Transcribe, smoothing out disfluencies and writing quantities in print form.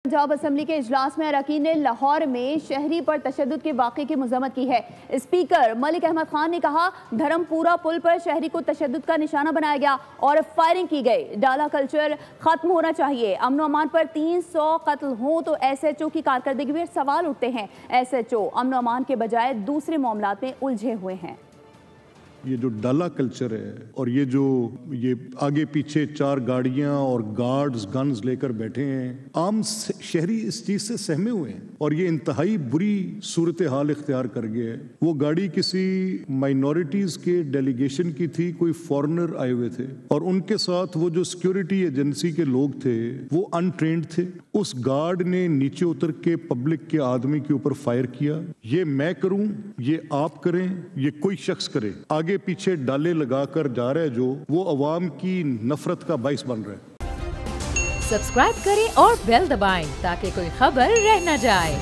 Punjab assembly के इजलास में अरकान ने लाहौर में शहरी पर तशद्दुद के वाक़े की मज़म्मत की है। स्पीकर मलिक अहमद खान ने कहा, धर्मपुरा पुल पर शहरी को तशद्दुद का निशाना बनाया गया और फायरिंग की गई। डाला कल्चर खत्म होना चाहिए। अमन अमान पर 300 कत्ल हों तो SHO की कारकर्दगी पर सवाल उठते हैं। SHO अमन अमान के बजाय दूसरे मामलात में उलझे हुए हैं। ये जो डाला कल्चर है और ये आगे पीछे 4 गाड़ियां और गार्ड्स गन्स लेकर बैठे हैं, आम शहरी इस चीज से सहमे हुए हैं और ये इंतहाई बुरी सूरत हाल इख्तियार कर गया है। वो गाड़ी किसी माइनॉरिटीज के डेलीगेशन की थी, कोई फॉरेनर आए हुए थे और उनके साथ वो जो सिक्योरिटी एजेंसी के लोग थे वो अनट्रेंड थे। उस गार्ड ने नीचे उतर के पब्लिक के आदमी के ऊपर फायर किया। ये मैं करूं, ये आप करें, ये कोई शख्स करे, आगे पीछे डाले लगाकर जा रहा है जो, वो अवाम की नफरत का बाइस बन रहा है। सब्सक्राइब करें और बेल दबाएं ताकि कोई खबर रह न जाए।